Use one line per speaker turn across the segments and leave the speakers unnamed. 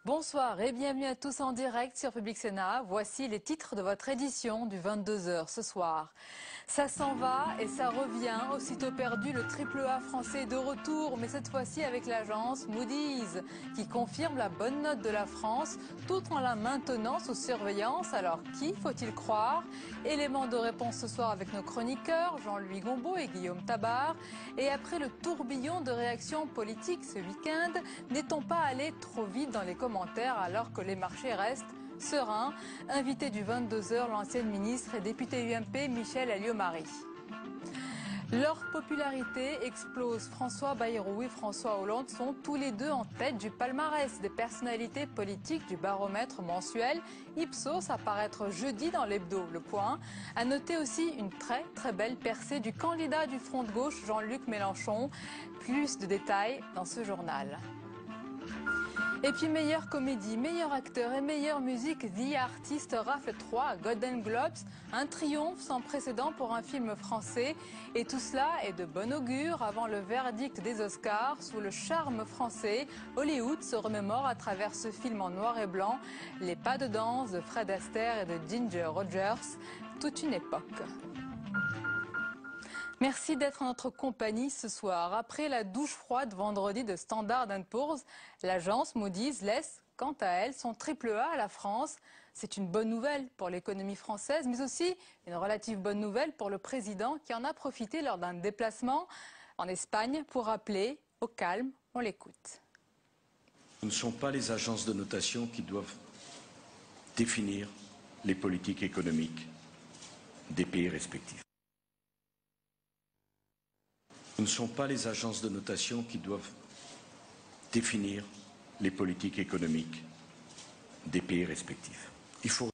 Bonsoir et bienvenue à tous en direct sur Public Sénat. Voici les titres de votre édition du 22h ce soir. Ça s'en va et ça revient. Aussitôt perdu, le AAA français est de retour, mais cette fois-ci avec l'agence Moody's, qui confirme la bonne note de la France tout en la maintenant sous surveillance. Alors qui faut-il croire? Élément de réponse ce soir avec nos chroniqueurs, Jean-Louis Gombaud et Guillaume Tabar. Et après le tourbillon de réactions politiques ce week-end, n'est-on pas allé trop vite dans les commentaires alors que les marchés restent sereins? Invité du 22h, l'ancienne ministre et députée UMP Michèle Alliot-Marie. Leur popularité explose. François Bayrou et François Hollande sont tous les deux en tête du palmarès des personnalités politiques du baromètre mensuel Ipsos à paraître jeudi dans l'hebdo Le Point. À noter aussi une très belle percée du candidat du Front de gauche Jean-Luc Mélenchon. Plus de détails dans ce journal. Et puis meilleure comédie, meilleur acteur et meilleure musique, The Artist rafle 3 Golden Globes, un triomphe sans précédent pour un film français. Et tout cela est de bon augure avant le verdict des Oscars. Sous le charme français, Hollywood se remémore à travers ce film en noir et blanc les pas de danse de Fred Astaire et de Ginger Rogers, toute une époque. Merci d'être en notre compagnie ce soir. Après la douche froide vendredi de Standard & Poor's, l'agence Moody's laisse, quant à elle, son AAA à la France. C'est une bonne nouvelle pour l'économie française, mais aussi une relative bonne nouvelle pour le président qui en a profité lors d'un déplacement en Espagne pour appeler au calme. On l'écoute.
Ce ne sont pas les agences de notation qui doivent définir les politiques économiques des pays respectifs. Ce ne sont pas les agences de notation qui doivent définir les politiques économiques des pays respectifs. Il faut...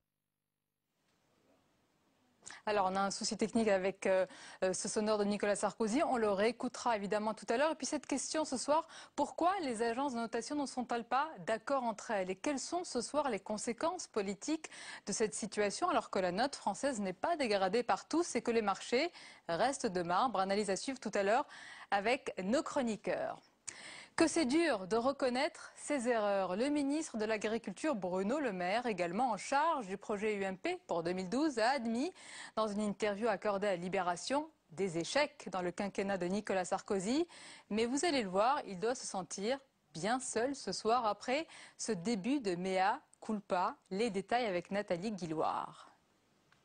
Alors, on a un souci technique avec ce sonore de Nicolas Sarkozy. On le réécoutera évidemment tout à l'heure. Et puis cette question ce soir, pourquoi les agences de notation ne sont-elles pas d'accord entre elles? Et quelles sont ce soir les conséquences politiques de cette situation alors que la note française n'est pas dégradée par tous et que les marchés restent de marbre? Analyse à suivre tout à l'heure avec nos chroniqueurs. Que c'est dur de reconnaître ses erreurs. Le ministre de l'Agriculture, Bruno Le Maire, également en charge du projet UMP pour 2012, a admis dans une interview accordée à Libération des échecs dans le quinquennat de Nicolas Sarkozy. Mais vous allez le voir, il doit se sentir bien seul ce soir après ce début de mea culpa. Les détails avec Nathalie Guilloire.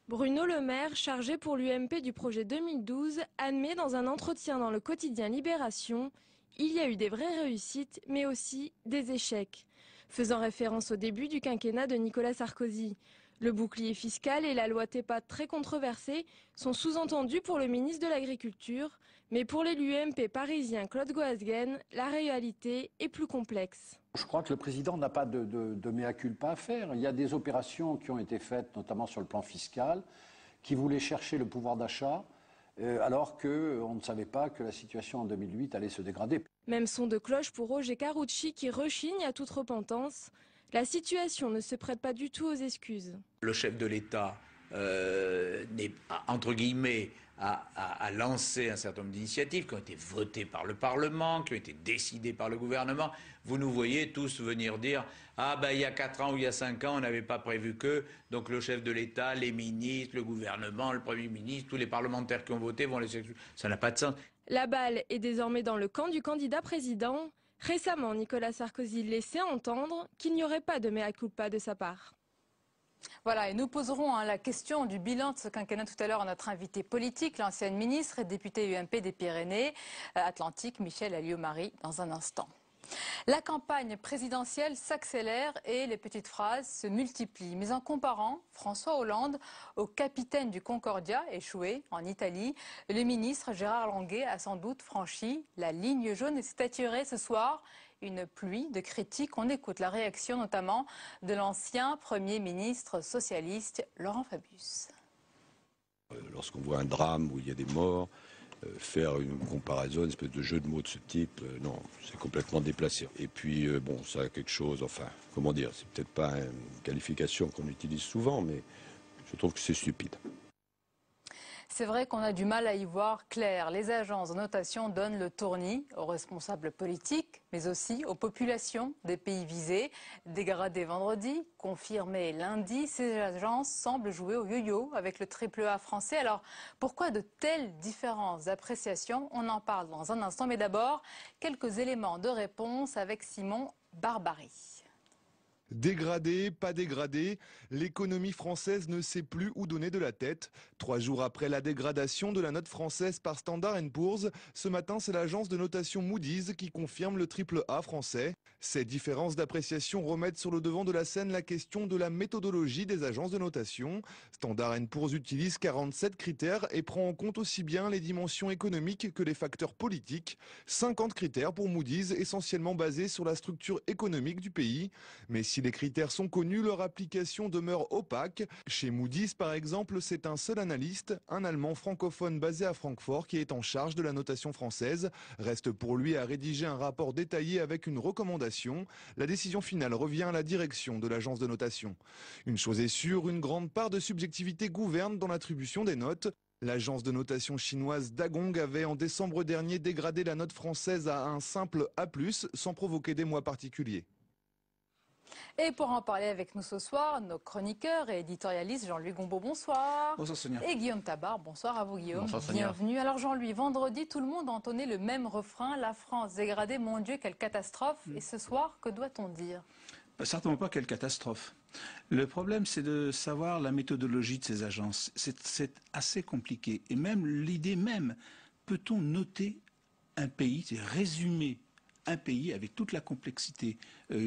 Bruno Le Maire, chargé pour l'UMP du projet 2012, admet dans un entretien dans le quotidien Libération: il y a eu des vraies réussites, mais aussi des échecs. Faisant référence au début du quinquennat de Nicolas Sarkozy. Le bouclier fiscal et la loi TEPA très controversés sont sous-entendus pour le ministre de l'Agriculture, mais pour l'élu UMP parisien Claude Goasguen, la réalité est plus complexe.
Je crois que le président n'a pas de mea culpa à faire. Il y a des opérations qui ont été faites, notamment sur le plan fiscal, qui voulaient chercher le pouvoir d'achat, alors qu'on ne savait pas que la situation en 2008 allait se dégrader.
Même son de cloche pour Roger Carucci qui rechigne à toute repentance. La situation ne se prête pas du tout aux excuses.
Le chef de l'État n'est entre guillemets a lancé un certain nombre d'initiatives qui ont été votées par le Parlement, qui ont été décidées par le gouvernement. Vous nous voyez tous venir dire « Ah ben il y a 4 ans ou il y a 5 ans, on n'avait pas prévu que, donc le chef de l'État, les ministres, le gouvernement, le Premier ministre, tous les parlementaires qui ont voté vont les excuser. » Ça n'a pas de sens.
La balle est désormais dans le camp du candidat président. Récemment, Nicolas Sarkozy laissait entendre qu'il n'y aurait pas de mea culpa de sa part.
Voilà, et nous poserons la question du bilan de ce quinquennat tout à l'heure à notre invité politique, l'ancienne ministre et députée UMP des Pyrénées-Atlantiques, Michèle Alliot-Marie, dans un instant. La campagne présidentielle s'accélère et les petites phrases se multiplient. Mais en comparant François Hollande au capitaine du Concordia, échoué en Italie, le ministre Gérard Longuet a sans doute franchi la ligne jaune et s'est attiré ce soir une pluie de critiques. On écoute la réaction notamment de l'ancien Premier ministre socialiste Laurent Fabius.
Lorsqu'on voit un drame où il y a des morts, faire une comparaison, une espèce de jeu de mots de ce type, non, c'est complètement déplacé. Et puis, bon, ça a quelque chose, enfin, comment dire, c'est peut-être pas une qualification qu'on utilise souvent, mais je trouve que c'est stupide.
C'est vrai qu'on a du mal à y voir clair. Les agences de notation donnent le tournis aux responsables politiques, mais aussi aux populations des pays visés. Dégradé vendredi, confirmé lundi, ces agences semblent jouer au yo-yo avec le AAA français. Alors, pourquoi de telles différences d'appréciation? On en parle dans un instant, mais d'abord, quelques éléments de réponse avec Simon Barbarie.
Dégradé, pas dégradé, l'économie française ne sait plus où donner de la tête. 3 jours après la dégradation de la note française par Standard & Poor's, ce matin c'est l'agence de notation Moody's qui confirme le AAA français. Ces différences d'appréciation remettent sur le devant de la scène la question de la méthodologie des agences de notation. Standard & Poor's utilise 47 critères et prend en compte aussi bien les dimensions économiques que les facteurs politiques. 50 critères pour Moody's, essentiellement basés sur la structure économique du pays. Mais si les critères sont connus, leur application demeure opaque. Chez Moody's, par exemple, c'est un seul analyste, un Allemand francophone basé à Francfort, qui est en charge de la notation française. Reste pour lui à rédiger un rapport détaillé avec une recommandation. La décision finale revient à la direction de l'agence de notation. Une chose est sûre, une grande part de subjectivité gouverne dans l'attribution des notes. L'agence de notation chinoise Dagong avait en décembre dernier dégradé la note française à un simple A+, sans provoquer des mois particuliers.
Et pour en parler avec nous ce soir, nos chroniqueurs et éditorialistes, Jean-Louis Gombault, bonsoir.
Bonsoir Sonia.
Et Guillaume Tabar, bonsoir à vous Guillaume.
Bonsoir Sonia.
Bienvenue. Alors Jean-Louis, vendredi, tout le monde a entonné le même refrain, la France dégradée, mon Dieu, quelle catastrophe. Et ce soir, que doit-on dire?
Certainement pas quelle catastrophe. Le problème, c'est de savoir la méthodologie de ces agences. C'est assez compliqué. Et même l'idée même, peut-on noter un pays, c'est résumer un pays avec toute la complexité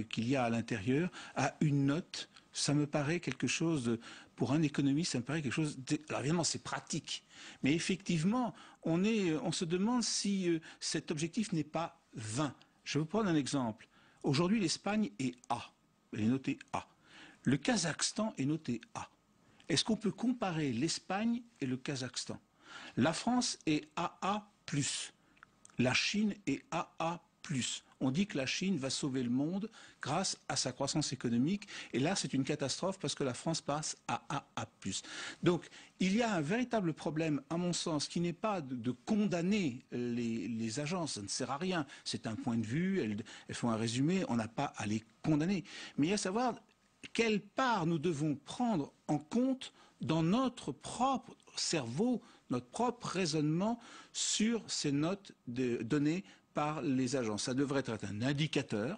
qu'il y a à l'intérieur à une note? Ça me paraît quelque chose, pour un économiste, ça me paraît quelque chose. Alors évidemment, c'est pratique, mais effectivement, on se demande si cet objectif n'est pas vain. Je vais vous prendre un exemple. Aujourd'hui, l'Espagne est A, elle est notée A. Le Kazakhstan est noté A. Est-ce qu'on peut comparer l'Espagne et le Kazakhstan? La France est AA+. La Chine est AA+. On dit que la Chine va sauver le monde grâce à sa croissance économique. Et là, c'est une catastrophe parce que la France passe à AA+. Donc, il y a un véritable problème, à mon sens, qui n'est pas de condamner les agences. Ça ne sert à rien. C'est un point de vue, elles font un résumé, on n'a pas à les condamner. Mais il y a à savoir quelle part nous devons prendre en compte dans notre propre cerveau, notre propre raisonnement sur ces notes données par les agences. Ça devrait être un indicateur,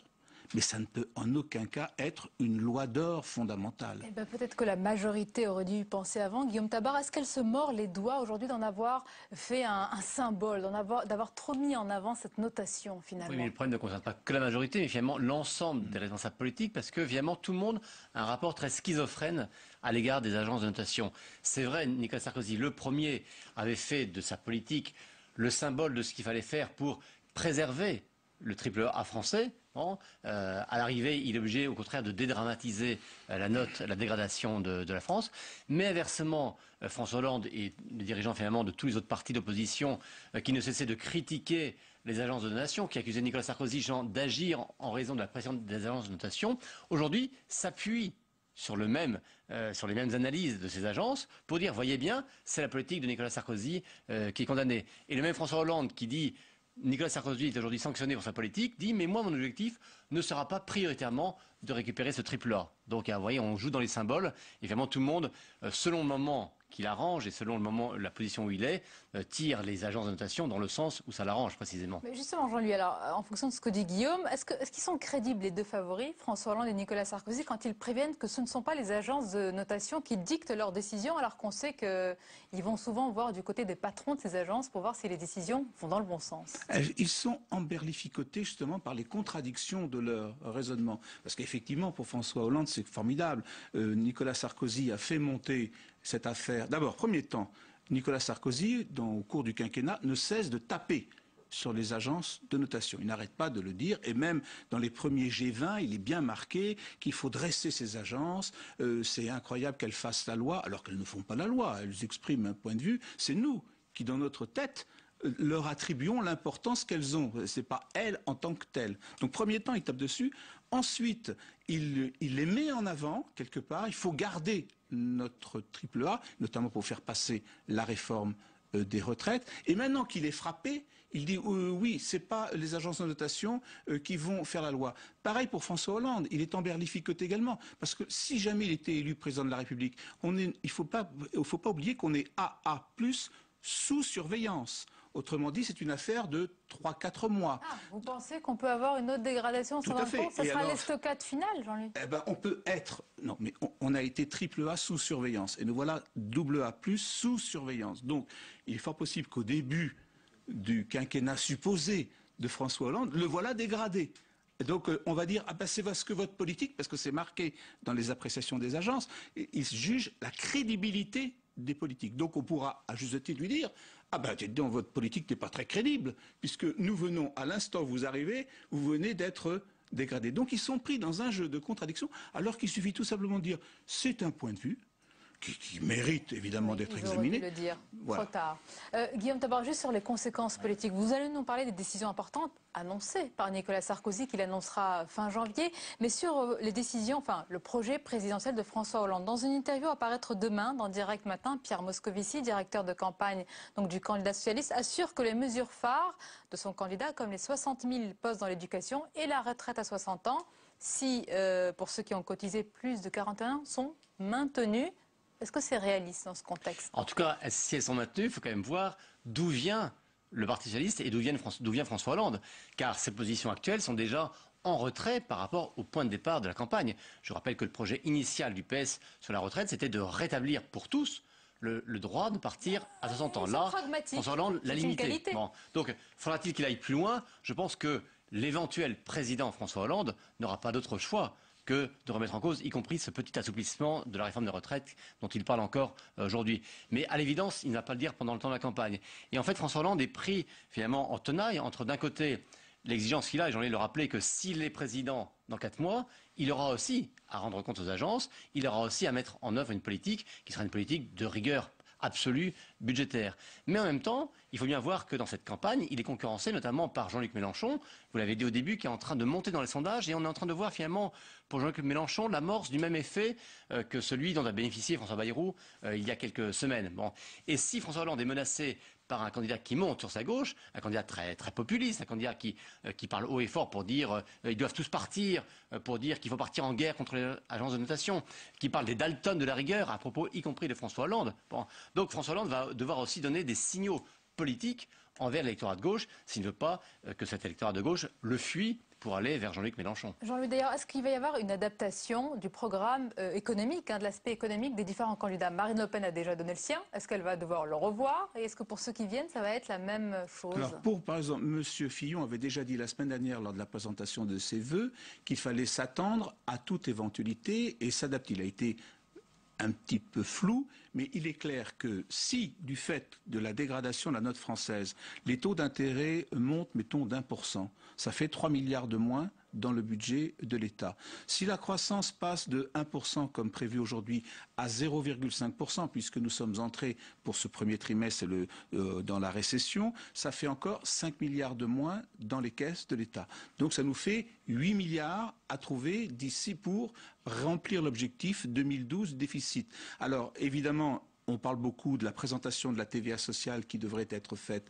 mais ça ne peut en aucun cas être une loi d'or fondamentale.
Eh ben, peut-être que la majorité aurait dû y penser avant. Guillaume Tabar, est-ce qu'elle se mord les doigts aujourd'hui d'en avoir fait un symbole, d'avoir trop mis en avant cette notation finalement?
Oui, mais le problème ne concerne pas que la majorité, mais finalement l'ensemble des responsables politiques, parce que finalement tout le monde a un rapport très schizophrène à l'égard des agences de notation. C'est vrai, Nicolas Sarkozy, le premier, avait fait de sa politique le symbole de ce qu'il fallait faire pour préserver le AAA français. Bon, à l'arrivée, il est obligé, au contraire, de dédramatiser la dégradation de la France. Mais inversement, François Hollande et les dirigeants finalement de tous les autres partis d'opposition qui ne cessaient de critiquer les agences de notation, qui accusaient Nicolas Sarkozy d'agir en raison de la pression des agences de notation, aujourd'hui s'appuient sur les mêmes analyses de ces agences pour dire, voyez bien, c'est la politique de Nicolas Sarkozy qui est condamnée. Et le même François Hollande qui dit, Nicolas Sarkozy est aujourd'hui sanctionné pour sa politique, dit mais moi mon objectif ne sera pas prioritairement de récupérer ce AAA. Donc vous voyez, on joue dans les symboles et vraiment tout le monde, selon le moment qui l'arrange et selon le moment, la position où il est, tire les agences de notation dans le sens où ça l'arrange précisément.
Mais justement, Jean-Louis, alors en fonction de ce que dit Guillaume, est-ce qu'ils sont crédibles les deux favoris, François Hollande et Nicolas Sarkozy, quand ils préviennent que ce ne sont pas les agences de notation qui dictent leurs décisions, alors qu'on sait qu'ils vont souvent voir du côté des patrons de ces agences pour voir si les décisions vont dans le bon sens?
Ils sont emberlificotés justement par les contradictions de leur raisonnement. Parce qu'effectivement, pour François Hollande, c'est formidable. Nicolas Sarkozy a fait monter cette affaire. D'abord, premier temps, Nicolas Sarkozy, au cours du quinquennat, ne cesse de taper sur les agences de notation. Il n'arrête pas de le dire, et même dans les premiers G20, il est bien marqué qu'il faut dresser ces agences. C'est incroyable qu'elles fassent la loi, alors qu'elles ne font pas la loi. Elles expriment un point de vue. C'est nous qui, dans notre tête, leur attribuons l'importance qu'elles ont. Ce n'est pas elles en tant que telles. Donc, premier temps, il tape dessus. Ensuite, il les met en avant, quelque part. Il faut garder notre triple A, notamment pour faire passer la réforme des retraites. Et maintenant qu'il est frappé, il dit oui, ce n'est pas les agences de notation qui vont faire la loi. Pareil pour François Hollande, il est emberlificoté également. Parce que si jamais il était élu président de la République, il ne faut pas oublier qu'on est AA+, sous surveillance. Autrement dit, c'est une affaire de 3-4 mois.
Ah, vous pensez qu'on peut avoir une autre dégradation sans impôt? Ça sera l'estocade finale, Jean-Luc?
On peut être... Non, mais on a été triple A sous surveillance. Et nous voilà double A+, sous surveillance. Donc, il est fort possible qu'au début du quinquennat supposé de François Hollande, le voilà dégradé. Donc on va dire, c'est parce que votre politique, parce que c'est marqué dans les appréciations des agences, ils jugent la crédibilité des politiques. Donc on pourra, à juste titre, lui dire, dites donc, votre politique n'est pas très crédible, puisque nous venons, à l'instant où vous arrivez, vous venez d'être dégradé. Donc ils sont pris dans un jeu de contradiction, alors qu'il suffit tout simplement de dire, c'est un point de vue, qui mérite évidemment d'être examiné.
Ils auraient dû le dire. Voilà. Trop tard. Guillaume Tabar, juste sur les conséquences politiques. Vous allez nous parler des décisions importantes annoncées par Nicolas Sarkozy, qu'il annoncera fin janvier, mais sur les décisions, enfin le projet présidentiel de François Hollande. Dans une interview à paraître demain dans Direct Matin, Pierre Moscovici, directeur de campagne donc, du candidat socialiste, assure que les mesures phares de son candidat, comme les 60 000 postes dans l'éducation et la retraite à 60 ans, si pour ceux qui ont cotisé plus de 41 ans, sont maintenues. Est-ce que c'est réaliste dans ce contexte?
En tout cas, si elles sont maintenues, il faut quand même voir d'où vient le Parti socialiste et d'où vient François Hollande. Car ces positions actuelles sont déjà en retrait par rapport au point de départ de la campagne. Je rappelle que le projet initial du PS sur la retraite, c'était de rétablir pour tous le droit de partir à 60 ans. Là, François Hollande l'a limité. Bon. Donc, faudra-t-il qu'il aille plus loin? Je pense que l'éventuel président François Hollande n'aura pas d'autre choix que de remettre en cause, y compris ce petit assouplissement de la réforme des retraites dont il parle encore aujourd'hui. Mais à l'évidence, il ne va pas le dire pendant le temps de la campagne. Et en fait, François Hollande est pris finalement en tenaille entre d'un côté l'exigence qu'il a, et j'en ai le rappelé, que s'il est président dans 4 mois, il aura aussi à rendre compte aux agences, il aura aussi à mettre en œuvre une politique qui sera une politique de rigueur absolue budgétaire. Mais en même temps, il faut bien voir que dans cette campagne, il est concurrencé notamment par Jean-Luc Mélenchon, vous l'avez dit au début, qui est en train de monter dans les sondages, et on est en train de voir finalement pour Jean-Luc Mélenchon l'amorce du même effet que celui dont a bénéficié François Bayrou il y a quelques semaines. Bon. Et si François Hollande est menacé par un candidat qui monte sur sa gauche, un candidat très, très populiste, un candidat qui parle haut et fort pour dire ils doivent tous partir, pour dire qu'il faut partir en guerre contre les agences de notation, qui parle des Dalton de la rigueur, à propos y compris de François Hollande. Bon. Donc François Hollande va devoir aussi donner des signaux politiques envers l'électorat de gauche, s'il ne veut pas que cet électorat de gauche le fuit pour aller vers Jean-Luc Mélenchon.
Jean-Luc, d'ailleurs, est-ce qu'il va y avoir une adaptation du programme économique, de l'aspect économique des différents candidats? Marine Le Pen a déjà donné le sien. Est-ce qu'elle va devoir le revoir? Et est-ce que pour ceux qui viennent, ça va être la même chose?
Alors, par exemple, M. Fillon avait déjà dit la semaine dernière, lors de la présentation de ses vœux, qu'il fallait s'attendre à toute éventualité et s'adapter. Il a été un petit peu flou, mais il est clair que si, du fait de la dégradation de la note française, les taux d'intérêt montent, mettons, d'1%, ça fait 3 milliards de moins dans le budget de l'État. Si la croissance passe de 1% comme prévu aujourd'hui à 0,5%, puisque nous sommes entrés pour ce premier trimestre dans la récession, ça fait encore 5 milliards de moins dans les caisses de l'État. Donc ça nous fait 8 milliards à trouver d'ici pour remplir l'objectif 2012 déficit. Alors évidemment, on parle beaucoup de la présentation de la TVA sociale qui devrait être faite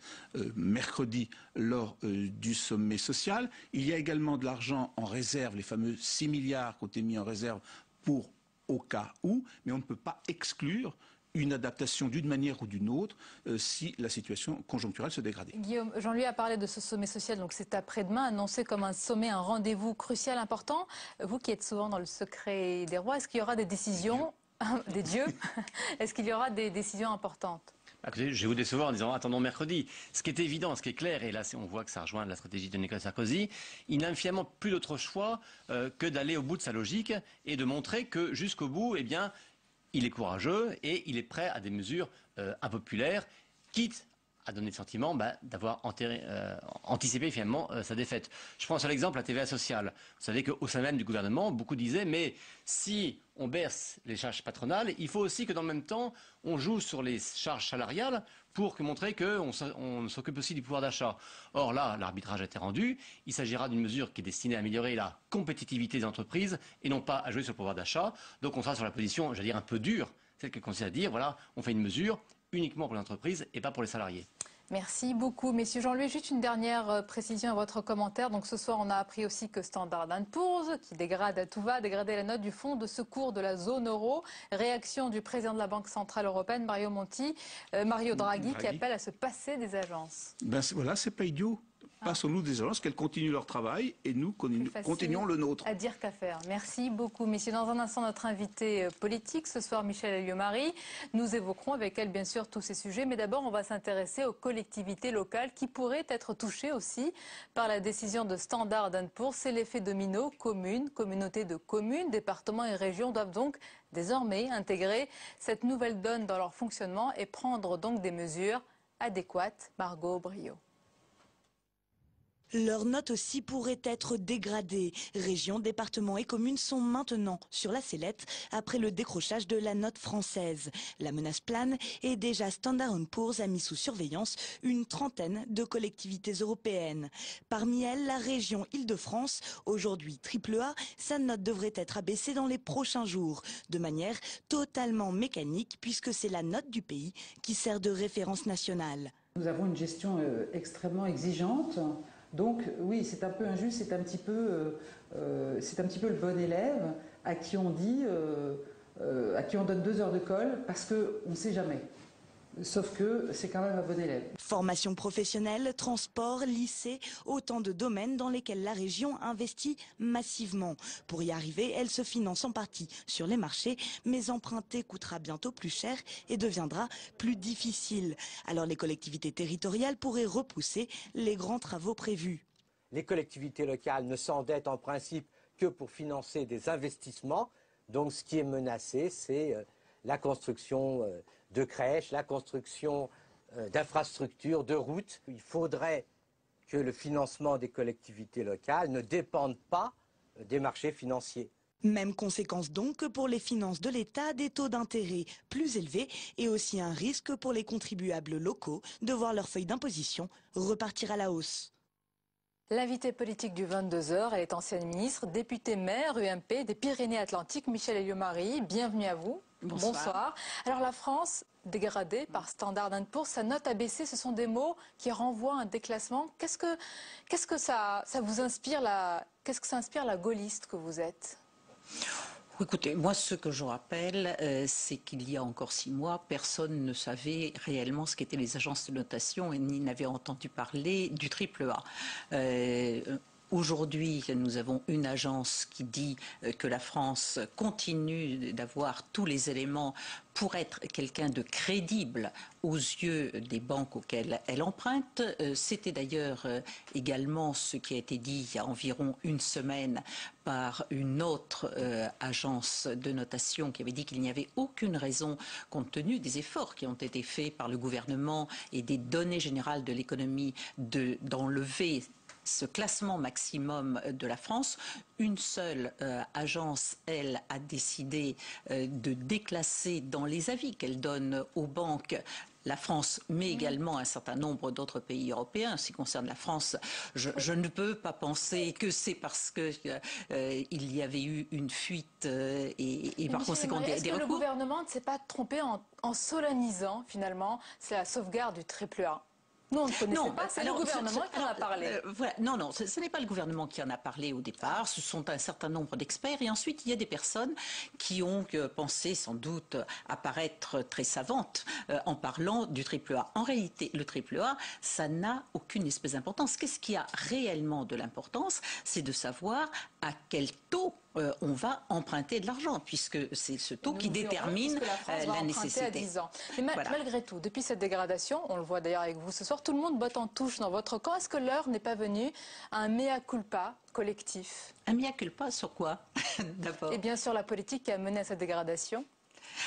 mercredi lors du sommet social. Il y a également de l'argent en réserve, les fameux 6 milliards qui ont été mis en réserve pour au cas où, mais on ne peut pas exclure une adaptation d'une manière ou d'une autre si la situation conjoncturelle se dégrade.
Guillaume, Jean-Louis a parlé de ce sommet social, donc c'est après-demain, annoncé comme un sommet, un rendez-vous crucial, important. Vous qui êtes souvent dans le secret des rois, est-ce qu'il y aura des décisions des dieux? Est-ce qu'il y aura des décisions importantes?
Écoutez, je vais vous décevoir en disant attendons mercredi. Ce qui est évident, ce qui est clair, et là on voit que ça rejoint la stratégie de Nicolas Sarkozy, il n'a finalement plus d'autre choix que d'aller au bout de sa logique et de montrer que jusqu'au bout, eh bien, il est courageux et il est prêt à des mesures impopulaires, quitte à donner le sentiment d'avoir anticipé finalement sa défaite. Je prends un seul exemple, la TVA sociale. Vous savez qu'au sein même du gouvernement, beaucoup disaient mais si on baisse les charges patronales, il faut aussi que dans le même temps, on joue sur les charges salariales pour montrer qu'on s'occupe aussi du pouvoir d'achat. Or là, l'arbitrage a été rendu. Il s'agira d'une mesure qui est destinée à améliorer la compétitivité des entreprises et non pas à jouer sur le pouvoir d'achat. Donc on sera sur la position, j'allais dire, un peu dure, celle qui consiste à dire, voilà, on fait une mesure uniquement pour les entreprises et pas pour les salariés.
Merci beaucoup, messieurs. Jean-Louis, juste une dernière précision à votre commentaire. Donc ce soir, on a appris aussi que Standard & Poor's, qui dégrade à tout va, dégrader la note du fonds de secours de la zone euro. Réaction du président de la Banque Centrale Européenne, Mario Draghi, qui appelle à se passer des agences.
Voilà, c'est pas idiot. Passons-nous des agences, qu'elles continuent leur travail et nous continuons le nôtre.
À dire qu'à faire. Merci beaucoup, messieurs. Dans un instant, notre invité politique, ce soir, Michèle Alliot-Marie. Nous évoquerons avec elle, bien sûr, tous ces sujets. Mais d'abord, on va s'intéresser aux collectivités locales qui pourraient être touchées aussi par la décision de Standard & Poor's. C'est l'effet domino. Communes, communautés de communes, départements et régions doivent donc désormais intégrer cette nouvelle donne dans leur fonctionnement et prendre donc des mesures adéquates. Margot Brio.
Leurs notes aussi pourraient être dégradées. Régions, départements et communes sont maintenant sur la sellette après le décrochage de la note française. La menace plane et déjà Standard & Poor's a mis sous surveillance une trentaine de collectivités européennes. Parmi elles, la région Île-de-France, aujourd'hui AAA, sa note devrait être abaissée dans les prochains jours, de manière totalement mécanique puisque c'est la note du pays qui sert de référence nationale.
Nous avons une gestion extrêmement exigeante. Donc oui, c'est un peu injuste, c'est un petit peu le bon élève à qui on dit, à qui on donne 2 heures de colle parce qu'on ne sait jamais. Sauf que c'est quand même un bon élève.
Formation professionnelle, transport, lycée, autant de domaines dans lesquels la région investit massivement. Pour y arriver, elle se finance en partie sur les marchés, mais emprunter coûtera bientôt plus cher et deviendra plus difficile. Alors les collectivités territoriales pourraient repousser les grands travaux prévus.
Les collectivités locales ne s'endettent en principe que pour financer des investissements. Donc ce qui est menacé, c'est la construction de crèches, la construction d'infrastructures, de routes. Il faudrait que le financement des collectivités locales ne dépende pas des marchés financiers.
Même conséquence donc que pour les finances de l'État, des taux d'intérêt plus élevés et aussi un risque pour les contribuables locaux de voir leur feuille d'imposition repartir à la hausse.
L'invité politique du 22h, elle est ancienne ministre, députée maire UMP des Pyrénées-Atlantiques, Michèle Alliot-Marie. Bienvenue à vous. Bonsoir. Alors la France, dégradée par Standard & Poor's, sa note abaissée, ce sont des mots qui renvoient à un déclassement. Qu'est-ce que ça vous inspire, qu'est-ce que ça inspire la gaulliste que vous êtes ?
Écoutez, moi ce que je rappelle, c'est qu'il y a encore 6 mois, personne ne savait réellement ce qu'étaient les agences de notation et ni n'avait entendu parler du AAA. Aujourd'hui, nous avons une agence qui dit que la France continue d'avoir tous les éléments pour être quelqu'un de crédible aux yeux des banques auxquelles elle emprunte. C'était d'ailleurs également ce qui a été dit il y a environ une semaine par une autre agence de notation qui avait dit qu'il n'y avait aucune raison, compte tenu des efforts qui ont été faits par le gouvernement et des données générales de l'économie, d'enlever ce classement maximum de la France. Une seule agence, elle, a décidé de déclasser dans les avis qu'elle donne aux banques la France, mais également un certain nombre d'autres pays européens. En ce qui concerne la France, je ne peux pas penser que c'est parce que il y avait eu une fuite et par conséquent des recours.
Est-ce que le gouvernement ne s'est pas trompé en solennisant finalement c'est la sauvegarde du AAA ? Non, on ne connaissait pas, c'est le gouvernement qui en a parlé.
Voilà, non, ce n'est pas le gouvernement qui en a parlé au départ, ce sont un certain nombre d'experts et ensuite il y a des personnes qui ont pensé sans doute apparaître très savantes en parlant du AAA. En réalité, le AAA, ça n'a aucune espèce d'importance. Qu'est-ce qui a réellement de l'importance? C'est de savoir à quel taux on va emprunter de l'argent, puisque c'est ce taux qui détermine la nécessité.
À 10 ans. Mais malgré tout, depuis cette dégradation, on le voit d'ailleurs avec vous ce soir, tout le monde botte en touche dans votre camp. Est-ce que l'heure n'est pas venue à un mea culpa collectif?
Un mea culpa sur quoi, d'abord?
Et bien sûr la politique qui a mené à cette dégradation.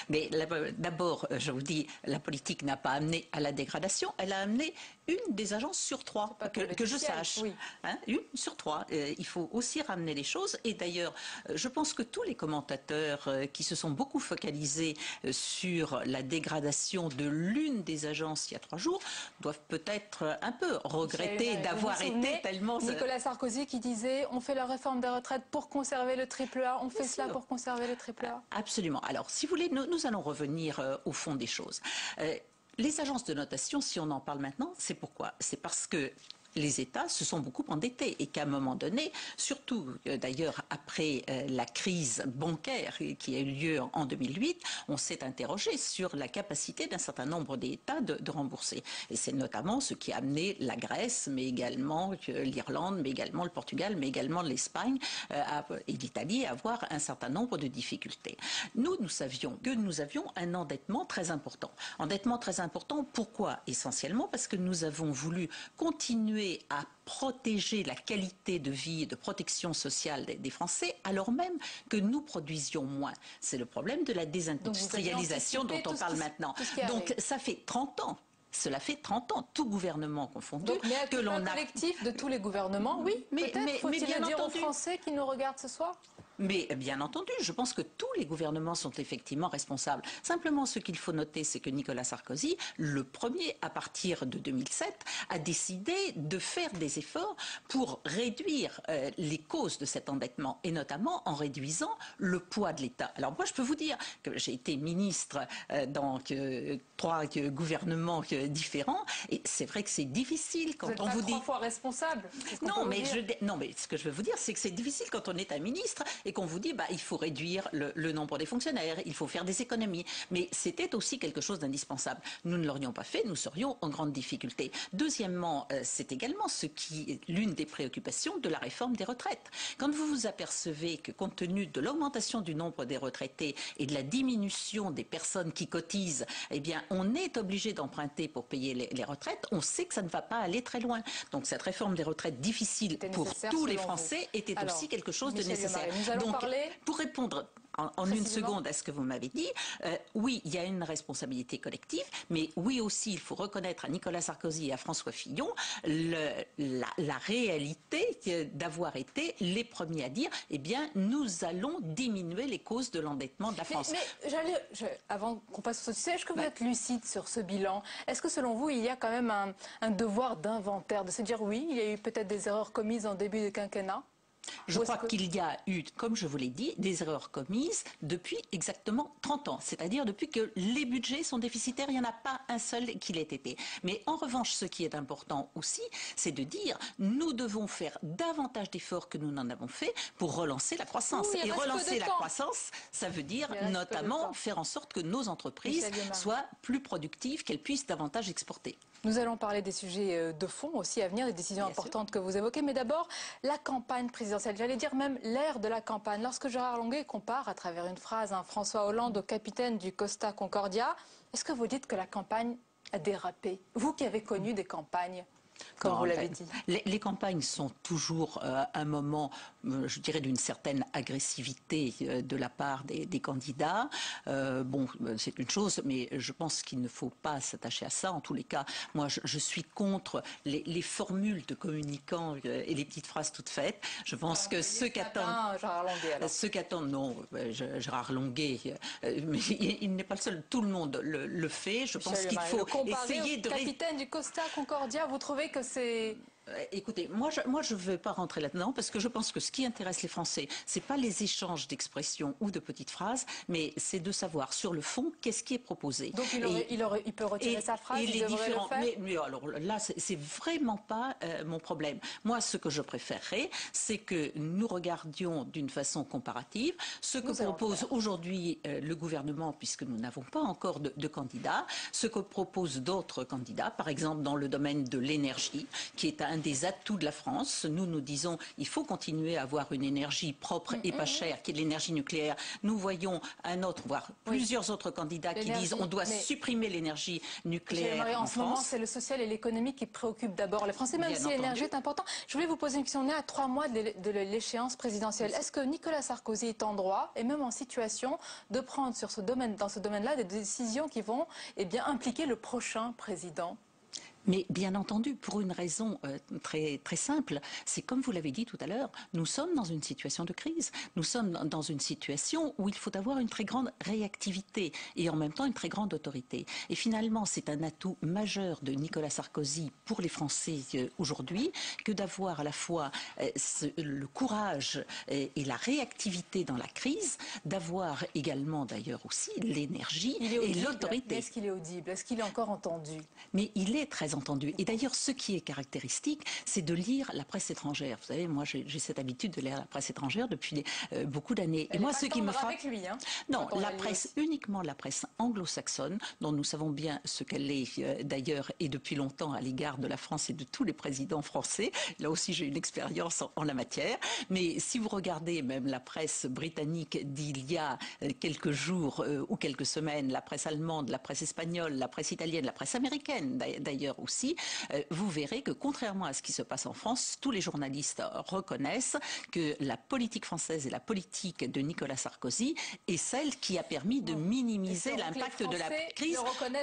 Mais d'abord, je vous dis, la politique n'a pas amené à la dégradation, elle a amené une des agences sur 3, que je sache.
Oui.
Hein, une sur 3. Il faut aussi ramener les choses. Et d'ailleurs, je pense que tous les commentateurs qui se sont beaucoup focalisés sur la dégradation de l'une des agences il y a 3 jours doivent peut-être un peu regretter d'avoir été tellement...
Nicolas Sarkozy qui disait on fait la réforme des retraites pour conserver le triple A, on fait cela pour conserver le triple A.
Absolument. Alors, si vous voulez, nous allons revenir au fond des choses. Les agences de notation, si on en parle maintenant, c'est pourquoi? C'est parce que les États se sont beaucoup endettés et qu'à un moment donné, surtout d'ailleurs après la crise bancaire qui a eu lieu en 2008, on s'est interrogé sur la capacité d'un certain nombre d'États de rembourser. Et c'est notamment ce qui a amené la Grèce, mais également l'Irlande, mais également le Portugal, mais également l'Espagne et l'Italie à avoir un certain nombre de difficultés. Nous savions que nous avions un endettement très important. Endettement très important, pourquoi? Essentiellement parce que nous avons voulu continuer à protéger la qualité de vie et de protection sociale des Français, alors même que nous produisions moins. C'est le problème de la désindustrialisation dont on parle maintenant. Donc ça fait 30 ans. Cela fait 30 ans, tout gouvernement confondu.
Donc, mais que l'on a collectif de tous les gouvernements, oui. Mais faut-il le dire aux Français qui nous regardent ce soir?
Mais bien entendu, je pense que tous les gouvernements sont effectivement responsables. Simplement, ce qu'il faut noter, c'est que Nicolas Sarkozy, le premier, à partir de 2007, a décidé de faire des efforts pour réduire les causes de cet endettement, et notamment en réduisant le poids de l'État. Alors moi, je peux vous dire que j'ai été ministre dans 3 gouvernements différents, et c'est vrai que c'est difficile quand on vous dit...
Vous êtes 3 fois responsable.
Non, mais ce que je veux vous dire, c'est que c'est difficile quand on est un ministre et qu'on vous dit il faut réduire le nombre des fonctionnaires, il faut faire des économies. Mais c'était aussi quelque chose d'indispensable. Nous ne l'aurions pas fait, nous serions en grande difficulté. Deuxièmement, c'est également l'une des préoccupations de la réforme des retraites. Quand vous vous apercevez que compte tenu de l'augmentation du nombre des retraités et de la diminution des personnes qui cotisent, eh bien on est obligé d'emprunter pour payer les retraites, on sait que ça ne va pas aller très loin. Donc cette réforme des retraites difficile pour tous les Français était aussi quelque chose de nécessaire. Donc, pour répondre en une seconde à ce que vous m'avez dit, oui, il y a une responsabilité collective, mais oui aussi, il faut reconnaître à Nicolas Sarkozy et à François Fillon la réalité d'avoir été les premiers à dire, eh bien, nous allons diminuer les causes de l'endettement de la France.
Mais avant qu'on passe au sujet, est-ce que vous êtes lucide sur ce bilan? Est-ce que selon vous, il y a quand même un devoir d'inventaire, de se dire oui, il y a eu peut-être des erreurs commises en début de quinquennat?
Je crois qu'il y a eu, comme je vous l'ai dit, des erreurs commises depuis exactement 30 ans. C'est-à-dire depuis que les budgets sont déficitaires, il n'y en a pas un seul qui l'ait été. Mais en revanche, ce qui est important aussi, c'est de dire nous devons faire davantage d'efforts que nous n'en avons fait pour relancer la croissance.
Oui,
et relancer la croissance, ça veut dire notamment faire en sorte que nos entreprises soient plus productives, qu'elles puissent davantage exporter.
Nous allons parler des sujets de fond aussi à venir, des décisions importantes que vous évoquez. Mais d'abord, la campagne présidentielle, j'allais dire même l'ère de la campagne. Lorsque Gérard Longuet compare à travers une phrase François Hollande au capitaine du Costa Concordia, est-ce que vous dites que la campagne a dérapé? Vous qui avez connu des campagnes, comme vous l'avez dit.
Les campagnes sont toujours un moment, je dirais, d'une certaine agressivité de la part des candidats. Bon, c'est une chose, mais je pense qu'il ne faut pas s'attacher à ça. En tous les cas, moi, je suis contre les formules de communicants et les petites phrases toutes faites. Je pense que ceux qu'attendent, non, Gérard Longuet, mais il n'est pas le seul. Tout le monde le fait. Je pense qu'il faut essayer de...
Capitaine du Costa Concordia, vous trouvez que c'est...
Écoutez, moi je ne veux pas rentrer là-dedans parce que je pense que ce qui intéresse les Français, c'est pas les échanges d'expressions ou de petites phrases, mais c'est de savoir sur le fond qu'est-ce qui est proposé.
Donc il peut retirer sa phrase, il devrait le faire.
Mais alors là, c'est vraiment pas mon problème. Moi, ce que je préférerais, c'est que nous regardions d'une façon comparative ce que propose aujourd'hui le gouvernement, puisque nous n'avons pas encore de candidats, ce que proposent d'autres candidats, par exemple dans le domaine de l'énergie, qui est un un des atouts de la France. Nous disons il faut continuer à avoir une énergie propre et pas chère, qui est de l'énergie nucléaire. Nous voyons un autre, voire plusieurs autres candidats qui disent on doit supprimer l'énergie nucléaire en
ce moment,
France.
c'est le social et l'économie qui préoccupent d'abord les Français, même
Bien
si l'énergie est important. Je voulais vous poser une question. On est à 3 mois de l'échéance présidentielle. Est-ce que Nicolas Sarkozy est en droit, et même en situation, de prendre dans ce domaine-là des décisions qui vont impliquer le prochain président ?
Mais bien entendu, pour une raison très, très simple, c'est comme vous l'avez dit tout à l'heure, nous sommes dans une situation de crise. Nous sommes dans une situation où il faut avoir une très grande réactivité et en même temps une très grande autorité. Et finalement, c'est un atout majeur de Nicolas Sarkozy pour les Français aujourd'hui que d'avoir à la fois le courage et la réactivité dans la crise, d'avoir également d'ailleurs aussi l'énergie et l'autorité.
Est-ce qu'il est audible? Est-ce qu'il est encore entendu?
Mais il est très entendu. Et d'ailleurs, ce qui est caractéristique, c'est de lire la presse étrangère. Vous savez, moi, j'ai cette habitude de lire la presse étrangère depuis beaucoup d'années. Et moi, ce qui me frappe...
avec lui, hein,
non, la presse, uniquement la presse anglo-saxonne, dont nous savons bien ce qu'elle est d'ailleurs et depuis longtemps à l'égard de la France et de tous les présidents français. Là aussi, j'ai une expérience en la matière. Mais si vous regardez même la presse britannique d'il y a quelques jours ou quelques semaines, la presse allemande, la presse espagnole, la presse italienne, la presse américaine d'ailleurs aussi, vous verrez que contrairement à ce qui se passe en France, tous les journalistes reconnaissent que la politique française et la politique de Nicolas Sarkozy est celle qui a permis de minimiser l'impact de la crise,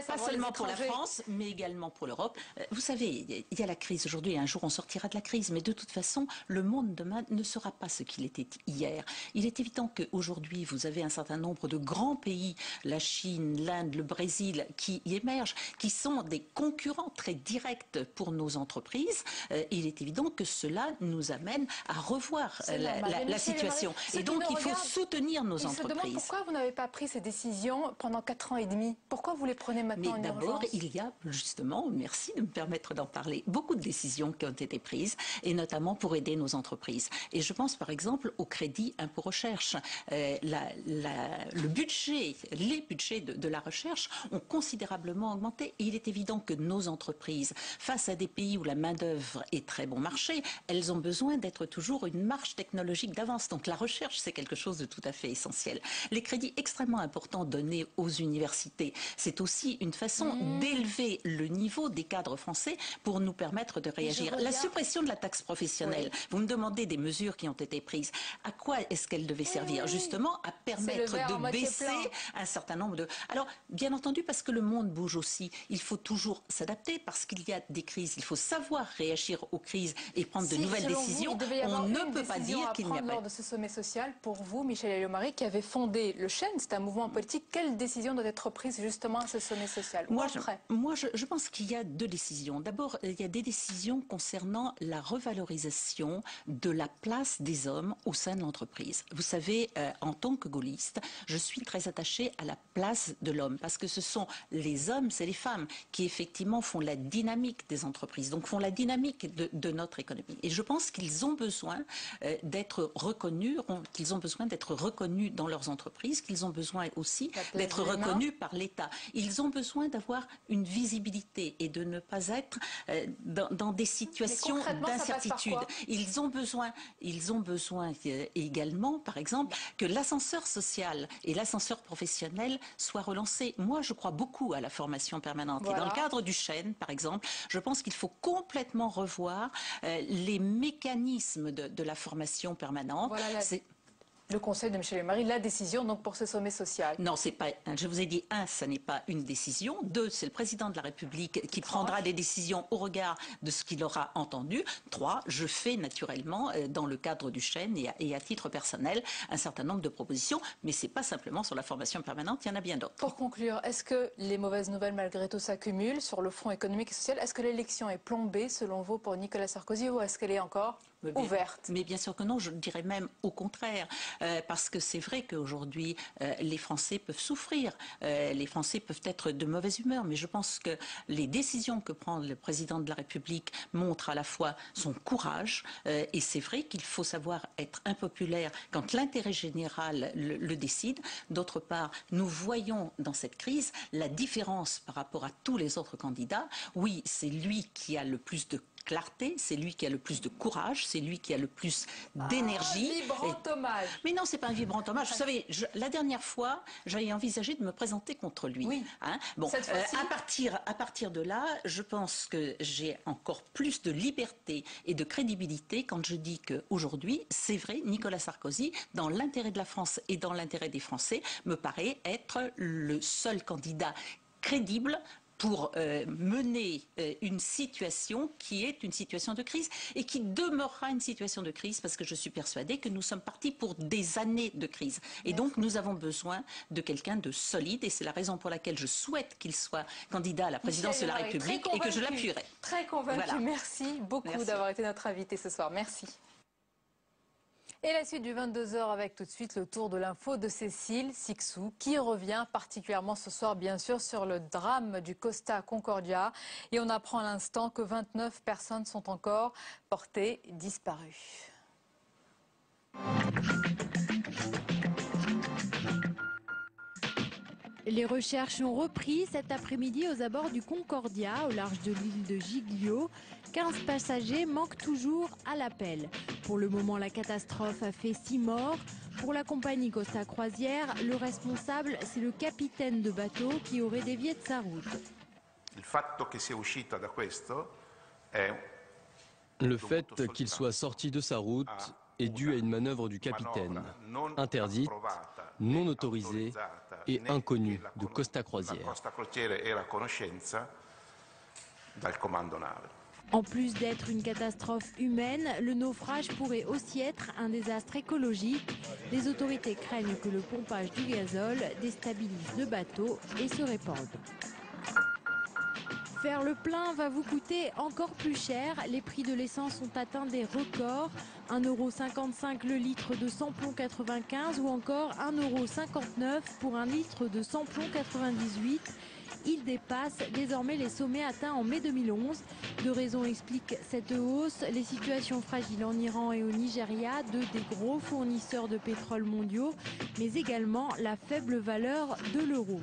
pas seulement pour la France, mais également pour l'Europe. Vous savez, il y a la crise aujourd'hui et un jour on sortira de la crise, mais de toute façon, le monde demain ne sera pas ce qu'il était hier. Il est évident qu'aujourd'hui, vous avez un certain nombre de grands pays, la Chine, l'Inde, le Brésil, qui y émergent, qui sont des concurrents très directs pour nos entreprises. Il est évident que cela nous amène à revoir la situation. Et donc, il faut soutenir nos entreprises.
Se demande pourquoi vous n'avez pas pris ces décisions pendant 4 ans et demi. Pourquoi vous les prenez maintenant en urgence?
Mais d'abord, il y a justement, merci de me permettre d'en parler, beaucoup de décisions qui ont été prises, et notamment pour aider nos entreprises. Et je pense par exemple au crédit impôt recherche. Le budget, les budgets de la recherche ont considérablement augmenté. Et il est évident que nos entreprises, face à des pays où la main-d'œuvre est très bon marché, elles ont besoin d'être toujours une marge technologique d'avance. Donc la recherche, c'est quelque chose de tout à fait essentiel. Les crédits extrêmement importants donnés aux universités, c'est aussi une façon d'élever le niveau des cadres français pour nous permettre de réagir. La suppression de la taxe professionnelle, vous me demandez des mesures qui ont été prises. À quoi est-ce qu'elles devaient servir? Justement, à permettre de baisser un certain nombre de... Alors, bien entendu, parce que le monde bouge aussi, il faut toujours s'adapter parce qu'il y a des crises. Il faut savoir réagir aux crises et prendre de nouvelles décisions. On ne peut pas dire qu'il n'y a pas...
Lors de ce sommet social, pour vous, Michel Alliot-Marie, qui avait fondé le Chêne, c'est un mouvement politique, quelle décision doit être prise justement à ce sommet social?
Moi, je pense qu'il y a 2 décisions. D'abord, il y a des décisions concernant la revalorisation de la place des hommes au sein de l'entreprise. Vous savez, en tant que gaulliste, je suis très attachée à la place de l'homme parce que ce sont les hommes, c'est les femmes qui effectivement font la dynamique des entreprises, donc font la dynamique de notre économie. Et je pense qu'ils ont besoin d'être reconnus, qu'ils ont besoin d'être reconnus dans leurs entreprises, qu'ils ont besoin aussi d'être reconnus par l'État. Ils ont besoin d'avoir une visibilité et de ne pas être dans des situations d'incertitude. Ils ont besoin également, par exemple, que l'ascenseur social et l'ascenseur professionnel soient relancés. Moi, je crois beaucoup à la formation permanente. Et dans le cadre du Chêne, par exemple, je pense qu'il faut complètement revoir les mécanismes de la formation permanente.
Le conseil de Michel Alliot-Marie, la décision donc pour ce sommet social.
Non, c'est pas. Je vous ai dit, 1, ça n'est pas une décision. 2, c'est le président de la République qui prendra des décisions au regard de ce qu'il aura entendu. 3, je fais naturellement, dans le cadre du Chêne et à titre personnel, un certain nombre de propositions, mais c'est pas simplement sur la formation permanente, il y en a bien d'autres.
Pour conclure, est-ce que les mauvaises nouvelles malgré tout s'accumulent sur le front économique et social? Est-ce que l'élection est plombée selon vous pour Nicolas Sarkozy ou est-ce qu'elle est encore ouverte?
Mais bien sûr que non, je dirais même au contraire, parce que c'est vrai qu'aujourd'hui, les Français peuvent souffrir, les Français peuvent être de mauvaise humeur, mais je pense que les décisions que prend le président de la République montrent à la fois son courage, et c'est vrai qu'il faut savoir être impopulaire quand l'intérêt général le décide. D'autre part, nous voyons dans cette crise la différence par rapport à tous les autres candidats. Oui, c'est lui qui a le plus de clarté, c'est lui qui a le plus de courage, c'est lui qui a le plus d'énergie.
Vibrant hommage.
Mais non, c'est pas un vibrant hommage. Vous savez, la dernière fois, j'avais envisagé de me présenter contre lui.
Oui.
Hein, bon,
Cette fois-ci.
à partir de là, je pense que j'ai encore plus de liberté et de crédibilité quand je dis qu'aujourd'hui, c'est vrai, Nicolas Sarkozy, dans l'intérêt de la France et dans l'intérêt des Français, me paraît être le seul candidat crédible pour mener une situation qui est une situation de crise et qui demeurera une situation de crise parce que je suis persuadée que nous sommes partis pour des années de crise. Et donc nous avons besoin de quelqu'un de solide et c'est la raison pour laquelle je souhaite qu'il soit candidat à la présidence de la République et que je l'appuierai.
Très convaincu.
Voilà.
Merci beaucoup d'avoir été notre invité ce soir. Merci. Et la suite du 22h avec tout de suite le tour de l'info de Cécile Cixous qui revient particulièrement ce soir bien sûr sur le drame du Costa Concordia et on apprend à l'instant que 29 personnes sont encore portées disparues.
Les recherches ont repris cet après-midi aux abords du Concordia, au large de l'île de Giglio. 15 passagers manquent toujours à l'appel. Pour le moment, la catastrophe a fait 6 morts. Pour la compagnie Costa Croisière, le responsable, c'est le capitaine de bateau qui aurait dévié de sa route.
Le fait qu'il soit sorti de sa route est dû à une manœuvre du capitaine, interdite, non autorisée et inconnue de Costa Croisière.
En plus d'être une catastrophe humaine, le naufrage pourrait aussi être un désastre écologique. Les autorités craignent que le pompage du gazole déstabilise le bateau et se répande. Faire le plein va vous coûter encore plus cher. Les prix de l'essence ont atteint des records. 1,55 € le litre de samplon 95 ou encore 1,59 € pour un litre de samplon 98. Il dépasse désormais les sommets atteints en mai 2011. Deux raisons expliquent cette hausse. Les situations fragiles en Iran et au Nigeria, deux des gros fournisseurs de pétrole mondiaux, mais également la faible valeur de l'euro.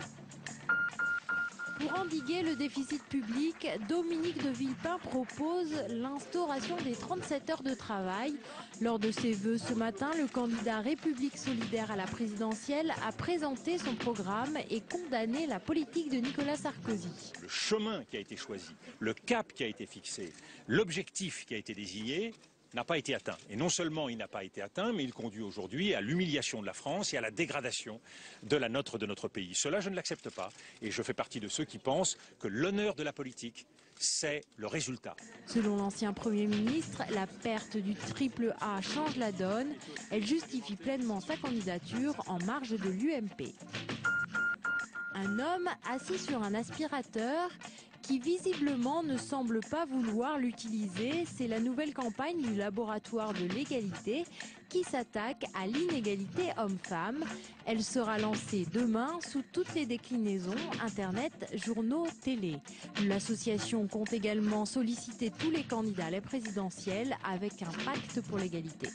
Pour endiguer le déficit public, Dominique de Villepin propose l'instauration des 37 heures de travail. Lors de ses vœux ce matin, le candidat République solidaire à la présidentielle a présenté son programme et condamné la politique de Nicolas Sarkozy.
Le chemin qui a été choisi, le cap qui a été fixé, l'objectif qui a été désigné n'a pas été atteint. Et non seulement il n'a pas été atteint, mais il conduit aujourd'hui à l'humiliation de la France et à la dégradation de la nôtre de notre pays. Cela, je ne l'accepte pas. Et je fais partie de ceux qui pensent que l'honneur de la politique, c'est le résultat.
Selon l'ancien Premier ministre, la perte du triple A change la donne. Elle justifie pleinement sa candidature en marge de l'UMP. Un homme assis sur un aspirateur qui visiblement ne semble pas vouloir l'utiliser. C'est la nouvelle campagne du laboratoire de l'égalité qui s'attaque à l'inégalité homme-femme. Elle sera lancée demain sous toutes les déclinaisons, internet, journaux, télé. L'association compte également solliciter tous les candidats à la présidentielle avec un pacte pour l'égalité.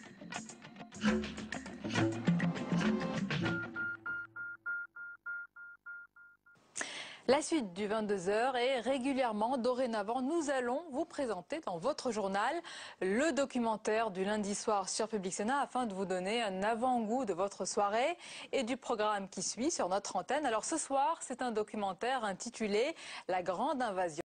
La suite du 22h et régulièrement, dorénavant, nous allons vous présenter dans votre journal le documentaire du lundi soir sur Public Sénat afin de vous donner un avant-goût de votre soirée et du programme qui suit sur notre antenne. Alors ce soir, c'est un documentaire intitulé « La grande invasion ».